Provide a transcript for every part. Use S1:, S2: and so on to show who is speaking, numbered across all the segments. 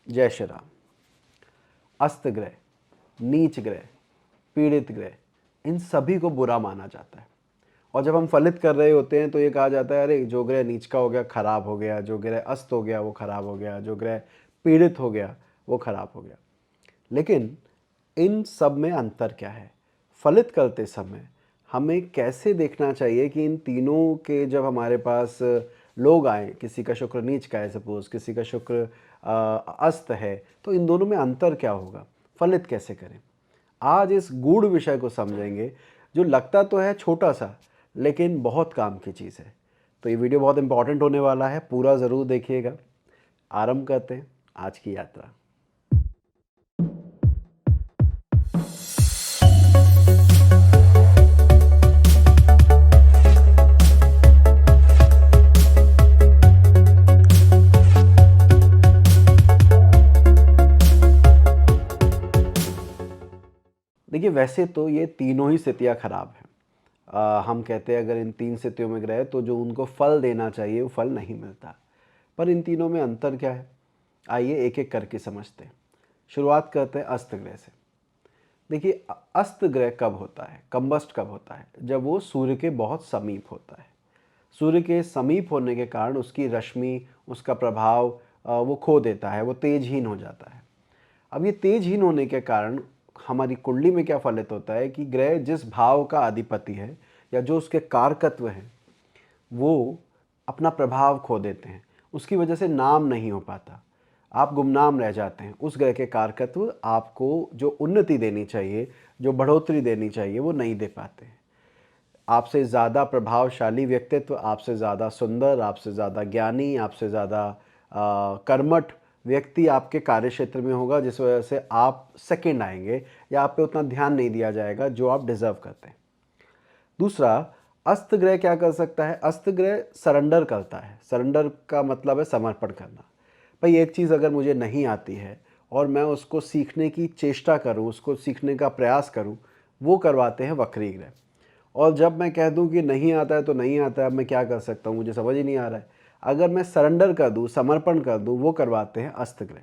S1: जय श्री राम। अस्त ग्रह, नीच ग्रह, पीड़ित ग्रह, इन सभी को बुरा माना जाता है। और जब हम फलित कर रहे होते हैं तो ये कहा जाता है अरे जो ग्रह नीच का हो गया खराब हो गया, जो ग्रह अस्त हो गया वो खराब हो गया, जो ग्रह पीड़ित हो गया वो खराब हो गया। लेकिन इन सब में अंतर क्या है? फलित करते समय हमें कैसे देखना चाहिए कि इन तीनों के जब हमारे पास लोग आए, किसी का शुक्र नीच का है सपोज, किसी का शुक्र अस्त है, तो इन दोनों में अंतर क्या होगा, फलित कैसे करें? आज इस गूढ़ विषय को समझेंगे जो लगता तो है छोटा सा लेकिन बहुत काम की चीज़ है। तो ये वीडियो बहुत इंपॉर्टेंट होने वाला है, पूरा ज़रूर देखिएगा। आरंभ करते हैं आज की यात्रा। देखिए वैसे तो ये तीनों ही स्थितियाँ खराब हैं। हम कहते हैं अगर इन तीन स्थितियों में ग्रह तो जो उनको फल देना चाहिए वो फल नहीं मिलता। पर इन तीनों में अंतर क्या है, आइए एक एक करके समझते हैं। शुरुआत करते हैं अस्त ग्रह से। देखिए अस्त ग्रह कब होता है, कंबस्ट कब होता है? जब वो सूर्य के बहुत समीप होता है। सूर्य के समीप होने के कारण उसकी रश्मि, उसका प्रभाव वो खो देता है, वो तेजहीन हो जाता है। अब ये तेजहीन होने के कारण हमारी कुंडली में क्या फलित होता है कि ग्रह जिस भाव का अधिपति है या जो उसके कारकत्व हैं वो अपना प्रभाव खो देते हैं। उसकी वजह से नाम नहीं हो पाता, आप गुमनाम रह जाते हैं। उस ग्रह के कारकत्व आपको जो उन्नति देनी चाहिए, जो बढ़ोतरी देनी चाहिए, वो नहीं दे पाते हैं। आपसे ज़्यादा प्रभावशाली व्यक्तित्व, आपसे ज़्यादा सुंदर, आपसे ज़्यादा ज्ञानी, आपसे ज़्यादा कर्मठ व्यक्ति आपके कार्य क्षेत्र में होगा, जिस वजह से आप सेकंड आएंगे या आप पे उतना ध्यान नहीं दिया जाएगा जो आप डिज़र्व करते हैं। दूसरा, अस्त ग्रह क्या कर सकता है? अस्त ग्रह सरेंडर करता है। सरेंडर का मतलब है समर्पण करना। भाई एक चीज़ अगर मुझे नहीं आती है और मैं उसको सीखने की चेष्टा करूं, उसको सीखने का प्रयास करूं, वो करवाते हैं वक्री ग्रह। और जब मैं कह दूं कि नहीं आता है तो नहीं आता है, अब मैं क्या कर सकता हूं, मुझे समझ ही नहीं आ रहा है, अगर मैं सरेंडर कर दूं, समर्पण कर दूं, वो करवाते हैं अस्त ग्रह।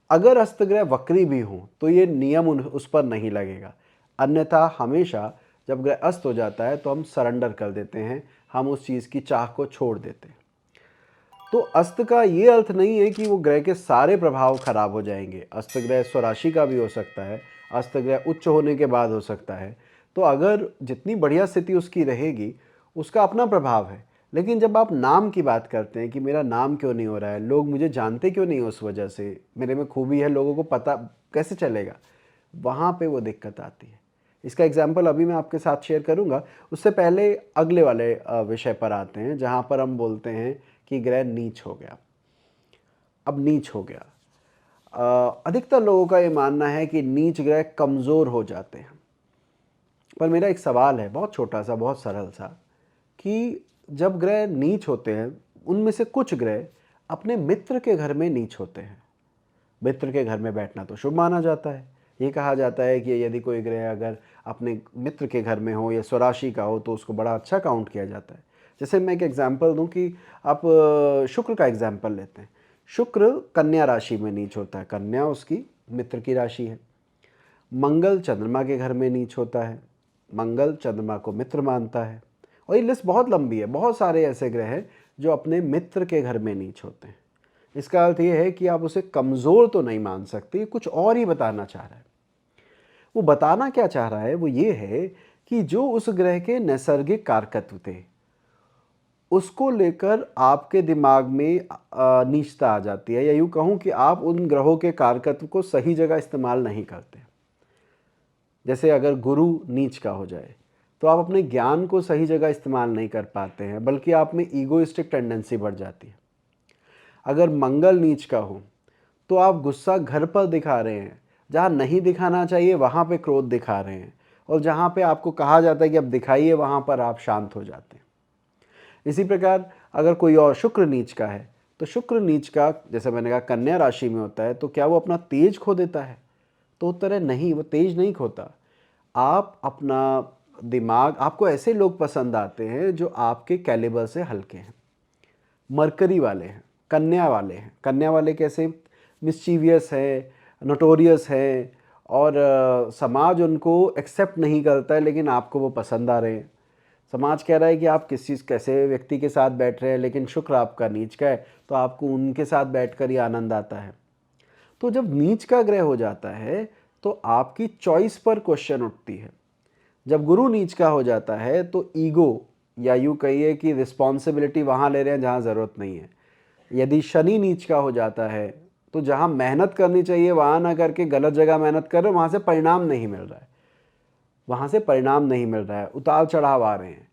S1: अगर अस्त ग्रह वक्री भी हों तो ये नियम उस पर नहीं लगेगा। अन्यथा हमेशा जब ग्रह अस्त हो जाता है तो हम सरेंडर कर देते हैं, हम उस चीज़ की चाह को छोड़ देते हैं। तो अस्त का ये अर्थ नहीं है कि वो ग्रह के सारे प्रभाव खराब हो जाएंगे। अस्त ग्रह स्वराशि का भी हो सकता है, अस्त ग्रह उच्च होने के बाद हो सकता है। तो अगर जितनी बढ़िया स्थिति उसकी रहेगी, उसका अपना प्रभाव है। लेकिन जब आप नाम की बात करते हैं कि मेरा नाम क्यों नहीं हो रहा है, लोग मुझे जानते क्यों नहीं उस वजह से, मेरे में खूबी है, लोगों को पता कैसे चलेगा, वहाँ पे वो दिक्कत आती है। इसका एग्जाम्पल अभी मैं आपके साथ शेयर करूँगा। उससे पहले अगले वाले विषय पर आते हैं जहाँ पर हम बोलते हैं कि ग्रह नीच हो गया। अब नीच हो गया, अधिकतर लोगों का ये मानना है कि नीच ग्रह कमज़ोर हो जाते हैं। पर मेरा एक सवाल है, बहुत छोटा सा, बहुत सरल सा, कि जब ग्रह नीच होते हैं, उनमें से कुछ ग्रह अपने मित्र के घर में नीच होते हैं। मित्र के घर में बैठना तो शुभ माना जाता है। ये कहा जाता है कि यदि कोई ग्रह अगर अपने मित्र के घर में हो या स्वराशि का हो तो उसको बड़ा अच्छा काउंट किया जाता है। जैसे मैं एक एग्जांपल दूं कि आप शुक्र का एग्जांपल लेते हैं। शुक्र कन्या राशि में नीच होता है, कन्या उसकी मित्र की राशि है। मंगल चंद्रमा के घर में नीच होता है, मंगल चंद्रमा को मित्र मानता है। और ये लिस्ट बहुत लंबी है, बहुत सारे ऐसे ग्रह हैं जो अपने मित्र के घर में नीच होते हैं। इसका अर्थ ये है कि आप उसे कमज़ोर तो नहीं मान सकते, कुछ और ही बताना चाह रहा है। वो बताना क्या चाह रहा है, वो ये है कि जो उस ग्रह के नैसर्गिक कारकत्व थे उसको लेकर आपके दिमाग में नीचता आ जाती है, या यूँ कहूँ कि आप उन ग्रहों के कारकत्व को सही जगह इस्तेमाल नहीं करते। जैसे अगर गुरु नीच का हो जाए तो आप अपने ज्ञान को सही जगह इस्तेमाल नहीं कर पाते हैं, बल्कि आप में ईगोइस्टिक टेंडेंसी बढ़ जाती है। अगर मंगल नीच का हो तो आप गुस्सा घर पर दिखा रहे हैं, जहाँ नहीं दिखाना चाहिए वहाँ पे क्रोध दिखा रहे हैं, और जहाँ पे आपको कहा जाता है कि अब दिखाइए वहाँ पर आप शांत हो जाते हैं। इसी प्रकार अगर कोई और शुक्र नीच का है तो शुक्र नीच का, जैसे मैंने कहा, कन्या राशि में होता है, तो क्या वो अपना तेज खो देता है? तो उत्तर है नहीं, वो तेज नहीं खोता। आप अपना दिमाग, आपको ऐसे लोग पसंद आते हैं जो आपके कैलिबर से हल्के हैं, मरकरी वाले हैं, कन्या वाले हैं। कन्या वाले कैसे? मिस्चीवियस है, नोटोरियस है और समाज उनको एक्सेप्ट नहीं करता है, लेकिन आपको वो पसंद आ रहे हैं। समाज कह रहा है कि आप किस चीज़ कैसे व्यक्ति के साथ बैठ रहे हैं, लेकिन शुक्र आपका नीच का है, तो आपको उनके साथ बैठकर ही आनंद आता है। तो जब नीच का ग्रह हो जाता है तो आपकी चॉइस पर क्वेश्चन उठती है। जब गुरु नीच का हो जाता है तो ईगो, या यूँ कहिए कि रिस्पॉन्सिबिलिटी वहाँ ले रहे हैं जहाँ ज़रूरत नहीं है। यदि शनि नीच का हो जाता है तो जहाँ मेहनत करनी चाहिए वहाँ ना करके गलत जगह मेहनत कर रहे हो, वहाँ से परिणाम नहीं मिल रहा है, वहाँ से परिणाम नहीं मिल रहा है, उतार चढ़ाव आ रहे हैं।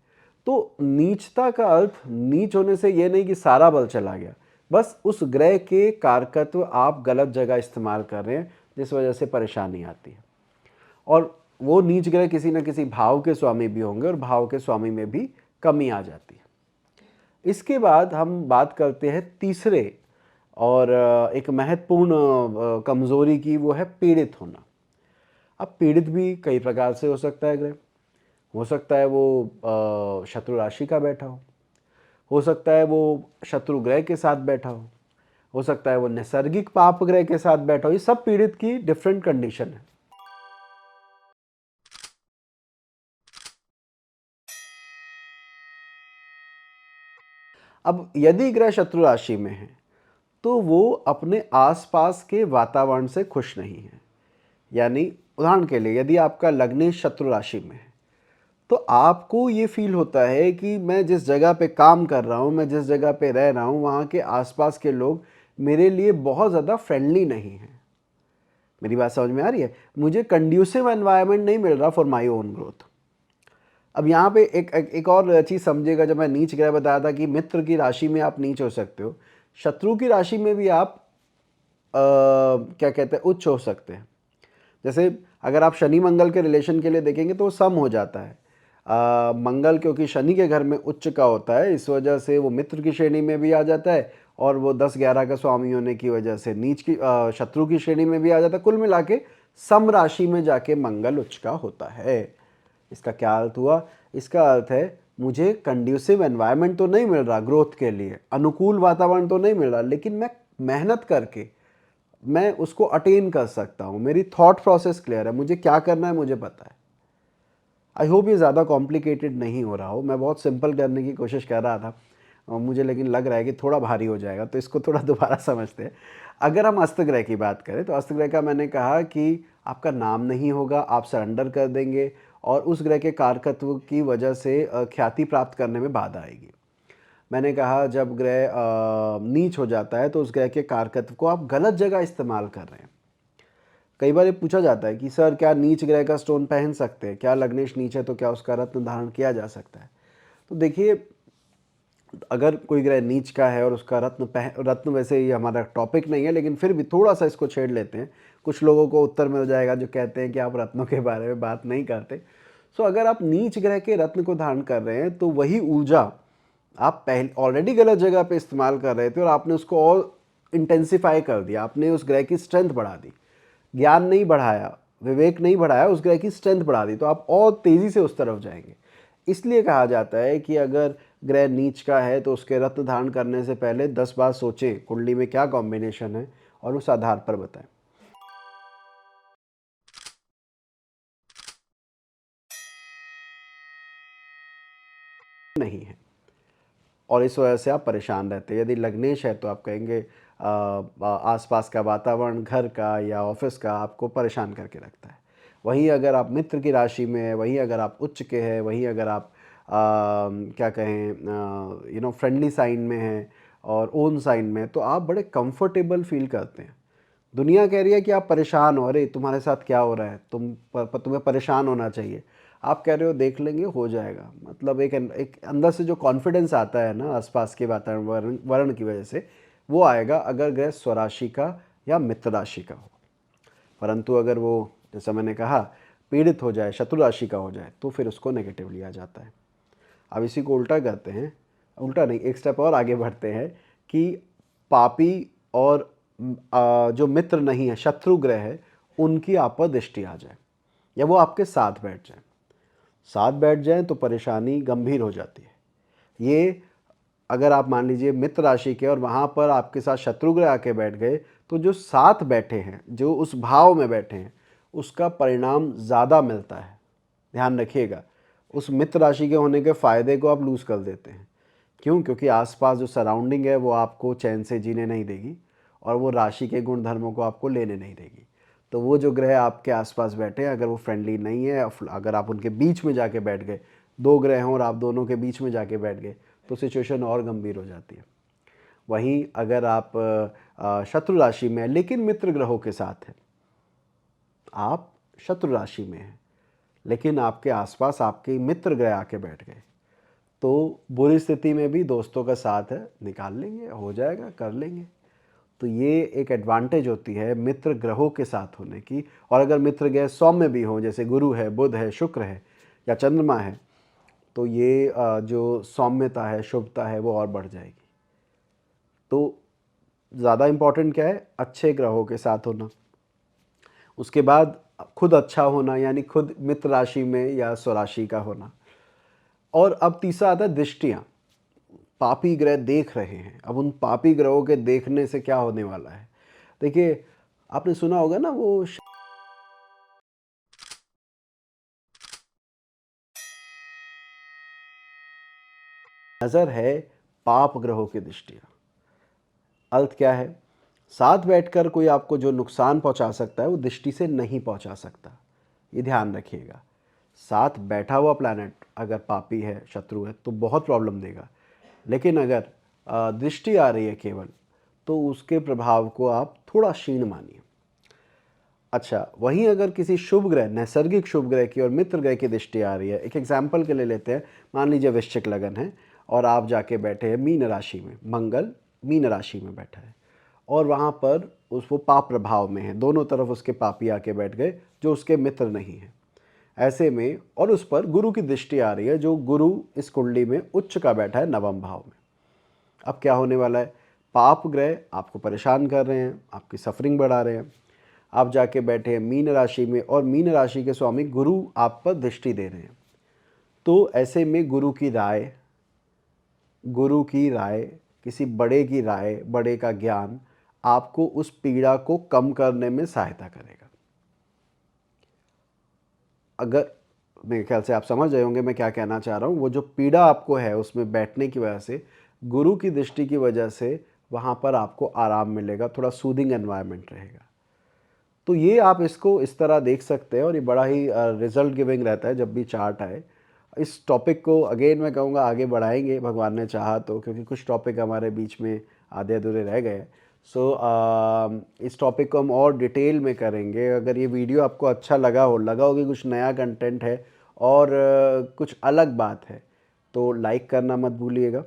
S1: तो नीचता का अर्थ नीच होने से ये नहीं कि सारा बल चला गया, बस उस ग्रह के कारकत्व आप गलत जगह इस्तेमाल कर रहे हैं, जिस वजह से परेशानी आती है। और वो नीच ग्रह किसी न किसी भाव के स्वामी भी होंगे और भाव के स्वामी में भी कमी आ जाती है। इसके बाद हम बात करते हैं तीसरे और एक महत्वपूर्ण कमज़ोरी की, वो है पीड़ित होना। अब पीड़ित भी कई प्रकार से हो सकता है ग्रह। हो सकता है वो शत्रु राशि का बैठा हो सकता है वो शत्रु ग्रह के साथ बैठा हो सकता है वो नैसर्गिक पाप ग्रह के साथ बैठा हो। ये सब पीड़ित की डिफरेंट कंडीशन है। अब यदि ग्रह शत्रु राशि में है तो वो अपने आसपास के वातावरण से खुश नहीं है। यानी उदाहरण के लिए यदि आपका लग्नेश शत्रु राशि में है तो आपको ये फील होता है कि मैं जिस जगह पे काम कर रहा हूँ, मैं जिस जगह पे रह रहा हूँ, वहाँ के आसपास के लोग मेरे लिए बहुत ज़्यादा फ्रेंडली नहीं हैं। मेरी बात समझ में आ रही है? मुझे कंड्यूसिव एनवायरनमेंट नहीं मिल रहा फॉर माय ओन ग्रोथ। अब यहाँ पे एक और चीज़ समझिएगा। जब मैं नीच ग्रह बताया था कि मित्र की राशि में आप नीच हो सकते हो, शत्रु की राशि में भी आप क्या कहते हैं, उच्च हो सकते हैं। जैसे अगर आप शनि मंगल के रिलेशन के लिए देखेंगे तो वो सम हो जाता है। मंगल क्योंकि शनि के घर में उच्च का होता है, इस वजह से वो मित्र की श्रेणी में भी आ जाता है और वो 10-11 का स्वामी होने की वजह से नीच की शत्रु की श्रेणी में भी आ जाता है। कुल मिला के सम राशि में जाके मंगल उच्च का होता है। इसका क्या अर्थ हुआ? इसका अर्थ है मुझे कंड्यूसिव एनवायरनमेंट तो नहीं मिल रहा ग्रोथ के लिए, अनुकूल वातावरण तो नहीं मिल रहा, लेकिन मैं मेहनत करके मैं उसको अटेन कर सकता हूँ। मेरी थॉट प्रोसेस क्लियर है, मुझे क्या करना है मुझे पता है। आई होप ये ज़्यादा कॉम्प्लिकेटेड नहीं हो रहा हो। मैं बहुत सिंपल करने की कोशिश कर रहा था और मुझे लेकिन लग रहा है कि थोड़ा भारी हो जाएगा, तो इसको थोड़ा दोबारा समझते हैं। अगर हम अस्तग्रह की बात करें तो अस्तग्रह का मैंने कहा कि आपका नाम नहीं होगा, आप सरेंडर कर देंगे और उस ग्रह के कारकत्व की वजह से ख्याति प्राप्त करने में बाधा आएगी। मैंने कहा जब ग्रह नीच हो जाता है तो उस ग्रह के कारकत्व को आप गलत जगह इस्तेमाल कर रहे हैं। कई बार ये पूछा जाता है कि सर क्या नीच ग्रह का स्टोन पहन सकते हैं, क्या लग्नेश नीच है तो क्या उसका रत्न धारण किया जा सकता है? तो देखिए, अगर कोई ग्रह नीच का है और उसका रत्न, वैसे ये हमारा टॉपिक नहीं है लेकिन फिर भी थोड़ा सा इसको छेड़ लेते हैं। कुछ लोगों को उत्तर मिल जाएगा जो कहते हैं कि आप रत्नों के बारे में बात नहीं करते। सो अगर आप नीच ग्रह के रत्न को धारण कर रहे हैं तो वही ऊर्जा आप पहले ऑलरेडी गलत जगह पे इस्तेमाल कर रहे थे और आपने उसको और इंटेंसिफाई कर दिया, आपने उस ग्रह की स्ट्रेंथ बढ़ा दी। ज्ञान नहीं बढ़ाया, विवेक नहीं बढ़ाया, उस ग्रह की स्ट्रेंथ बढ़ा दी, तो आप और तेज़ी से उस तरफ जाएंगे। इसलिए कहा जाता है कि अगर ग्रह नीच का है तो उसके रत्न धारण करने से पहले 10 बार सोचें कुंडली में क्या कॉम्बिनेशन है और उस आधार पर बताएं। नहीं है और इस वजह से आप परेशान रहते हैं। यदि लग्नेश है तो आप कहेंगे आसपास का वातावरण, घर का या ऑफिस का आपको परेशान करके रखता है। वहीं अगर आप मित्र की राशि में है, वहीं अगर आप उच्च के हैं, वहीं अगर आप क्या कहें फ्रेंडली साइन में हैं और ओन साइन में, तो आप बड़े कंफर्टेबल फील करते हैं। दुनिया कह रही है कि आप परेशान हो, अरे तुम्हारे साथ क्या हो रहा है, तुम्हें परेशान होना चाहिए। आप कह रहे हो देख लेंगे, हो जाएगा। मतलब एक अंदर से जो कॉन्फिडेंस आता है ना आसपास के वातावरण वर्ण की वजह से, वो आएगा अगर ग्रह स्वराशि का या मित्र राशि का हो। परंतु अगर वो, जैसा मैंने कहा, पीड़ित हो जाए, शत्रु राशि का हो जाए, तो फिर उसको नेगेटिव लिया जाता है। अब इसी को उल्टा करते हैं, उल्टा नहीं, एक स्टेप और आगे बढ़ते हैं कि पापी और जो मित्र नहीं है, शत्रु ग्रह है, उनकी आप पर दृष्टि आ जाए या वो आपके साथ बैठ जाएं तो परेशानी गंभीर हो जाती है। ये अगर आप मान लीजिए मित्र राशि के और वहाँ पर आपके साथ शत्रु ग्रह आके बैठ गए तो जो साथ बैठे हैं, जो उस भाव में बैठे हैं, उसका परिणाम ज़्यादा मिलता है। ध्यान रखिएगा, उस मित्र राशि के होने के फ़ायदे को आप लूज़ कर देते हैं। क्यों? क्योंकि आसपास जो सराउंडिंग है वो आपको चैन से जीने नहीं देगी और वो राशि के गुण धर्मों को आपको लेने नहीं देगी। तो वो जो ग्रह आपके आसपास बैठे हैं, अगर वो फ्रेंडली नहीं है, अगर आप उनके बीच में जाके बैठ गए, 2 ग्रह हों और आप दोनों के बीच में जाके बैठ गए, तो सिचुएशन और गंभीर हो जाती है। वहीं अगर आप शत्रु राशि में हैं लेकिन मित्र ग्रहों के साथ हैं, आप शत्रु राशि में हैं लेकिन आपके आसपास आपके मित्र ग्रह आके बैठ गए, तो बुरी स्थिति में भी दोस्तों का साथ है, निकाल लेंगे, हो जाएगा, कर लेंगे। तो ये एक एडवांटेज होती है मित्र ग्रहों के साथ होने की। और अगर मित्र ग्रह सौम्य भी हों, जैसे गुरु है, बुध है, शुक्र है या चंद्रमा है, तो ये जो सौम्यता है, शुभता है, वो और बढ़ जाएगी। तो ज़्यादा इम्पॉर्टेंट क्या है? अच्छे ग्रहों के साथ होना। उसके बाद खुद अच्छा होना, यानी खुद मित्र राशि में या स्वराशि का होना। और अब तीसरा आता है दृष्टियाँ। पापी ग्रह देख रहे हैं। अब उन पापी ग्रहों के देखने से क्या होने वाला है? देखिए, आपने सुना होगा ना वो नज़र है पाप ग्रहों की दृष्टियाँ। अर्थ क्या है? साथ बैठकर कोई आपको जो नुकसान पहुंचा सकता है वो दृष्टि से नहीं पहुंचा सकता। ये ध्यान रखिएगा। साथ बैठा हुआ प्लैनेट अगर पापी है, शत्रु है, तो बहुत प्रॉब्लम देगा। लेकिन अगर दृष्टि आ रही है केवल, तो उसके प्रभाव को आप थोड़ा क्षीण मानिए। अच्छा, वहीं अगर किसी शुभ ग्रह, नैसर्गिक शुभ ग्रह की और मित्र ग्रह की दृष्टि आ रही है, एक एग्जाम्पल के लिए लेते हैं, मान लीजिए वृश्चिक लगन है और आप जाके बैठे हैं मीन राशि में, मंगल मीन राशि में बैठा है और वहाँ पर वो पाप प्रभाव में है, दोनों तरफ उसके पापी आके बैठ गए जो उसके मित्र नहीं हैं। ऐसे में और उस पर गुरु की दृष्टि आ रही है, जो गुरु इस कुंडली में उच्च का बैठा है नवम भाव में। अब क्या होने वाला है? पाप ग्रह आपको परेशान कर रहे हैं, आपकी सफरिंग बढ़ा रहे हैं। आप जाके बैठे हैं मीन राशि में और मीन राशि के स्वामी गुरु आप पर दृष्टि दे रहे हैं। तो ऐसे में गुरु की राय, किसी बड़े की राय, बड़े का ज्ञान आपको उस पीड़ा को कम करने में सहायता करेगा। अगर मेरे ख्याल से आप समझ रहे होंगे मैं क्या कहना चाह रहा हूँ। वो जो पीड़ा आपको है उसमें बैठने की वजह से, गुरु की दृष्टि की वजह से वहाँ पर आपको आराम मिलेगा, थोड़ा सूदिंग एनवायरनमेंट रहेगा। तो ये आप इसको इस तरह देख सकते हैं और ये बड़ा ही रिजल्ट गिविंग रहता है जब भी चार्ट आए। इस टॉपिक को अगेन मैं कहूँगा आगे बढ़ाएंगे भगवान ने चाहा तो, क्योंकि कुछ टॉपिक हमारे बीच में आधे अधूरे रह गए। सो इस टॉपिक को हम और डिटेल में करेंगे। अगर ये वीडियो आपको अच्छा लगा हो कि कुछ नया कंटेंट है और कुछ अलग बात है, तो लाइक करना मत भूलिएगा।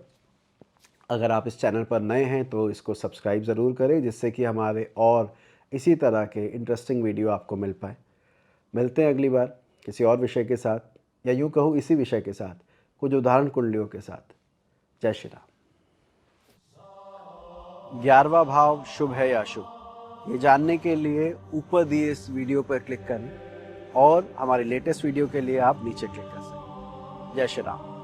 S1: अगर आप इस चैनल पर नए हैं तो इसको सब्सक्राइब ज़रूर करें, जिससे कि हमारे और इसी तरह के इंटरेस्टिंग वीडियो आपको मिल पाए। मिलते हैं अगली बार किसी और विषय के साथ, या यूँ कहूँ इसी विषय के साथ, कुछ उदाहरण कुंडलियों के साथ। जय श्री राम। 11वां भाव शुभ है या अशुभ, ये जानने के लिए ऊपर दिए इस वीडियो पर क्लिक करें और हमारे लेटेस्ट वीडियो के लिए आप नीचे क्लिक कर सकते हैं। जय श्री राम।